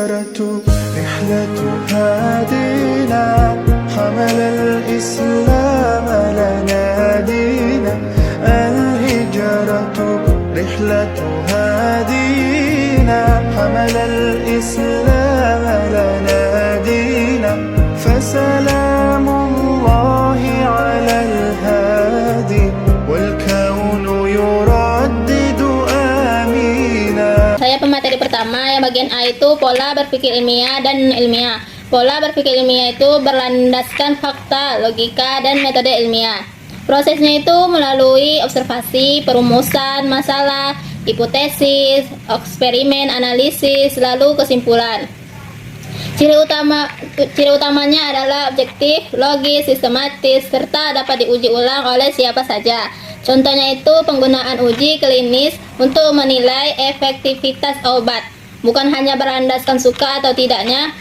الهجرة رحلة هادينا حمل الإسلام لنا دينا الهجرة رحلة هادينا حمل الإسلام لنا دينا فسلام الله على الهادي والكون يردد آمينا. Saya pemateri pertama yang bagian A itu pola berpikir ilmiah dan ilmiah. Pola berpikir ilmiah itu berlandaskan fakta, logika, dan metode ilmiah. Prosesnya itu melalui observasi, perumusan masalah, hipotesis, eksperimen, analisis, lalu kesimpulan. Ciri utamanya adalah objektif, logis, sistematis, serta dapat diuji ulang oleh siapa saja. Contohnya itu penggunaan uji klinis untuk menilai efektivitas obat. Bukan hanya berlandaskan suka atau tidaknya.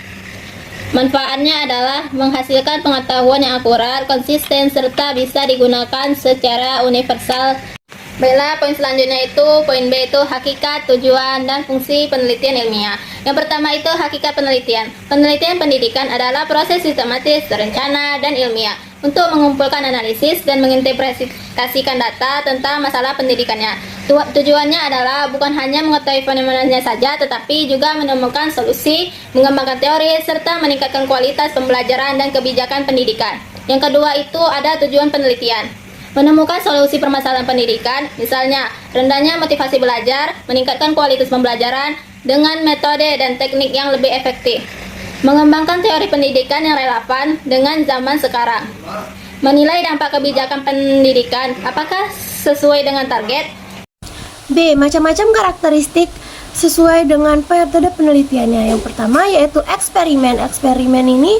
Manfaatnya adalah menghasilkan pengetahuan yang akurat, konsisten, serta bisa digunakan secara universal. Baiklah, poin selanjutnya itu, poin B itu hakikat, tujuan, dan fungsi penelitian ilmiah. Yang pertama itu hakikat penelitian. Penelitian pendidikan adalah proses sistematis, terencana, dan ilmiah untuk mengumpulkan analisis dan menginterpretasikan data tentang masalah pendidikannya. Tujuannya adalah bukan hanya mengetahui fenomenanya saja, tetapi juga menemukan solusi, mengembangkan teori, serta meningkatkan kualitas pembelajaran dan kebijakan pendidikan. Yang kedua itu ada tujuan penelitian. Menemukan solusi permasalahan pendidikan, misalnya rendahnya motivasi belajar, meningkatkan kualitas pembelajaran dengan metode dan teknik yang lebih efektif. Mengembangkan teori pendidikan yang relevan dengan zaman sekarang. Menilai dampak kebijakan pendidikan, apakah sesuai dengan target? B. Macam-macam karakteristik sesuai dengan metode penelitiannya. Yang pertama yaitu eksperimen. Eksperimen ini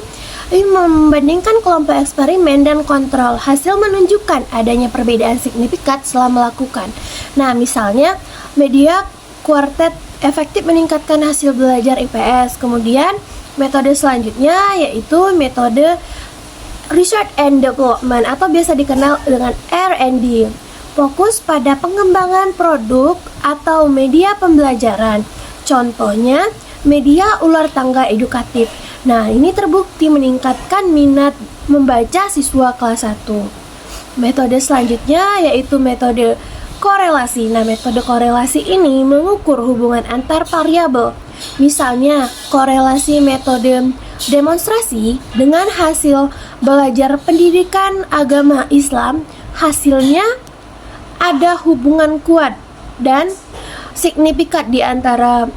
membandingkan kelompok eksperimen dan kontrol. Hasil menunjukkan adanya perbedaan signifikan setelah melakukan. Nah, misalnya media kuartet efektif meningkatkan hasil belajar IPS. Kemudian metode selanjutnya yaitu metode research and development atau biasa dikenal dengan R&D. Fokus pada pengembangan produk atau media pembelajaran. Contohnya media ular tangga edukatif. Nah, ini terbukti meningkatkan minat membaca siswa kelas 1. Metode selanjutnya yaitu metode korelasi. Nah, metode korelasi ini mengukur hubungan antar variabel. Misalnya, korelasi metode demonstrasi dengan hasil belajar pendidikan agama Islam, hasilnya ada hubungan kuat dan signifikan di antara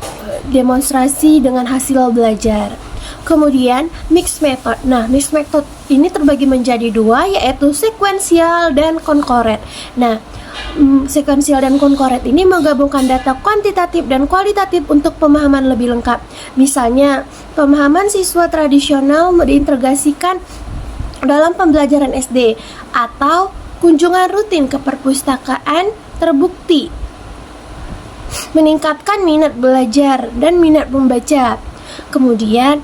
demonstrasi dengan hasil belajar. Kemudian mixed method. Nah, mixed method ini terbagi menjadi dua, yaitu sekuensial dan konkoret. Nah, sekuensial dan konkoret ini menggabungkan data kuantitatif dan kualitatif untuk pemahaman lebih lengkap. Misalnya, pemahaman siswa tradisional diintegrasikan dalam pembelajaran SD atau kunjungan rutin ke perpustakaan terbukti meningkatkan minat belajar dan minat membaca. Kemudian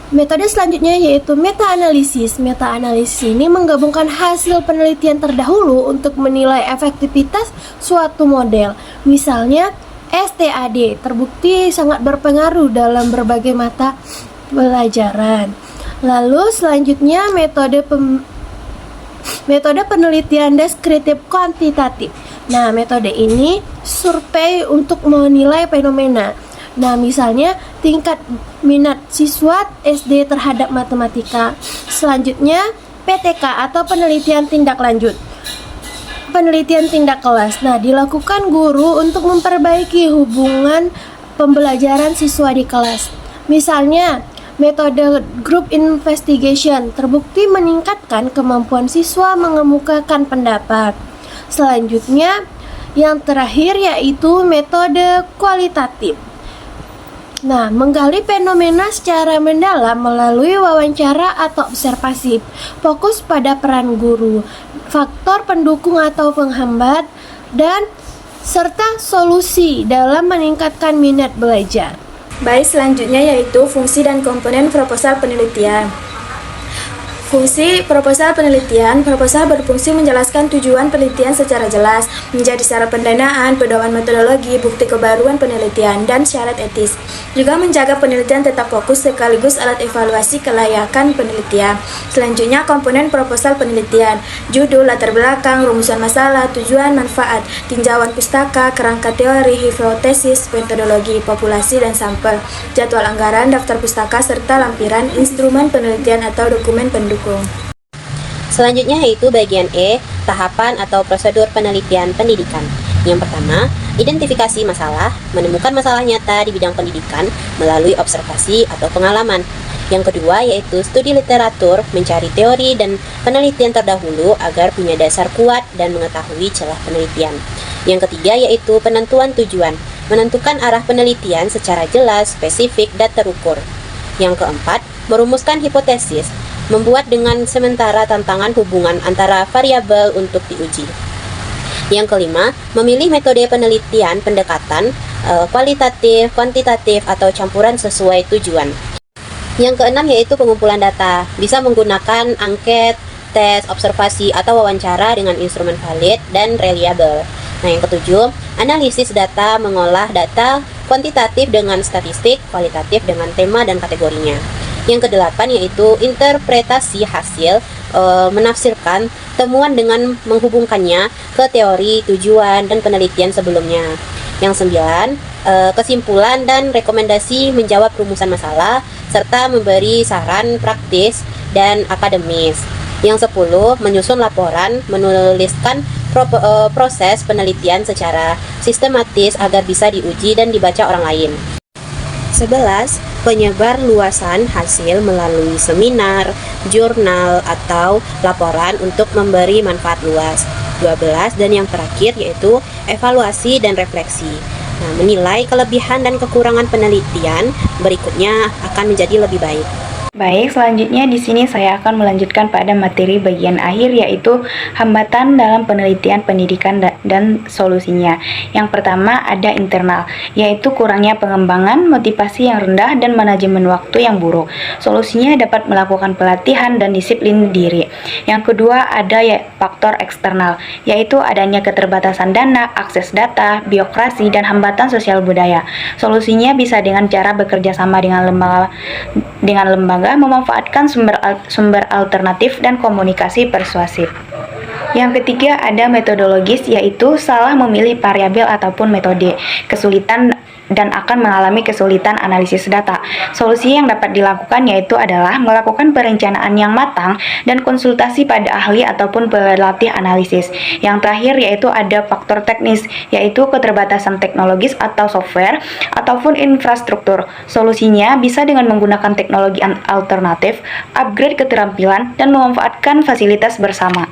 metode selanjutnya yaitu meta-analisis. Meta-analisis ini menggabungkan hasil penelitian terdahulu untuk menilai efektivitas suatu model. Misalnya STAD terbukti sangat berpengaruh dalam berbagai mata pelajaran. Lalu selanjutnya metode penelitian deskriptif kuantitatif. Nah, metode ini survei untuk menilai fenomena. Nah, misalnya tingkat minat siswa SD terhadap matematika. Selanjutnya, PTK atau penelitian tindak lanjut. Penelitian tindak kelas. Nah, dilakukan guru untuk memperbaiki hubungan pembelajaran siswa di kelas. Misalnya, metode group investigation terbukti meningkatkan kemampuan siswa mengemukakan pendapat. Selanjutnya, yang terakhir yaitu metode kualitatif. Nah, menggali fenomena secara mendalam melalui wawancara atau observasi. Fokus pada peran guru, faktor pendukung atau penghambat, dan serta solusi dalam meningkatkan minat belajar. Baik, selanjutnya yaitu fungsi dan komponen proposal penelitian. Fungsi proposal penelitian. Proposal berfungsi menjelaskan tujuan penelitian secara jelas, menjadi syarat pendanaan, pedoman metodologi, bukti kebaruan penelitian, dan syarat etis. Juga menjaga penelitian tetap fokus sekaligus alat evaluasi kelayakan penelitian. Selanjutnya, komponen proposal penelitian. Judul, latar belakang, rumusan masalah, tujuan, manfaat, tinjauan pustaka, kerangka teori, hipotesis, metodologi, populasi, dan sampel, jadwal anggaran, daftar pustaka, serta lampiran, instrumen penelitian atau dokumen pendukung. Selanjutnya yaitu bagian E, tahapan atau prosedur penelitian pendidikan. Yang pertama, identifikasi masalah, menemukan masalah nyata di bidang pendidikan melalui observasi atau pengalaman. Yang kedua yaitu studi literatur, mencari teori dan penelitian terdahulu agar punya dasar kuat dan mengetahui celah penelitian. Yang ketiga yaitu penentuan tujuan, menentukan arah penelitian secara jelas, spesifik, dan terukur. Yang keempat, merumuskan hipotesis, membuat dengan sementara tantangan hubungan antara variabel untuk diuji. Yang kelima, memilih metode penelitian pendekatan kualitatif, kuantitatif, atau campuran sesuai tujuan. Yang keenam yaitu pengumpulan data, bisa menggunakan angket, tes, observasi, atau wawancara dengan instrumen valid dan reliable. Nah, yang ketujuh, analisis data, mengolah data kuantitatif dengan statistik, kualitatif dengan tema dan kategorinya. Yang kedelapan yaitu interpretasi hasil, menafsirkan temuan dengan menghubungkannya ke teori, tujuan, dan penelitian sebelumnya. Yang sembilan, kesimpulan dan rekomendasi menjawab rumusan masalah, serta memberi saran praktis dan akademis. Yang 10, menyusun laporan, menuliskan proses penelitian secara sistematis agar bisa diuji dan dibaca orang lain. 11. Penyebar luasan hasil melalui seminar, jurnal, atau laporan untuk memberi manfaat luas. 12. Dan yang terakhir yaitu evaluasi dan refleksi. Nah, menilai kelebihan dan kekurangan penelitian berikutnya akan menjadi lebih baik. Baik, selanjutnya di sini saya akan melanjutkan pada materi bagian akhir yaitu hambatan dalam penelitian pendidikan dan solusinya. Yang pertama ada internal, yaitu kurangnya pengembangan, motivasi yang rendah, dan manajemen waktu yang buruk. Solusinya dapat melakukan pelatihan dan disiplin diri. Yang kedua ada faktor eksternal, yaitu adanya keterbatasan dana, akses data, birokrasi, dan hambatan sosial budaya. Solusinya bisa dengan cara bekerja sama dengan lembaga, memanfaatkan sumber alternatif, dan komunikasi persuasif. Yang ketiga ada metodologis, yaitu salah memilih variabel ataupun metode, kesulitan dan akan mengalami kesulitan analisis data. Solusi yang dapat dilakukan yaitu adalah melakukan perencanaan yang matang dan konsultasi pada ahli ataupun pelatih analisis. Yang terakhir yaitu ada faktor teknis, yaitu keterbatasan teknologis atau software ataupun infrastruktur. Solusinya bisa dengan menggunakan teknologi alternatif, upgrade keterampilan, dan memanfaatkan fasilitas bersama.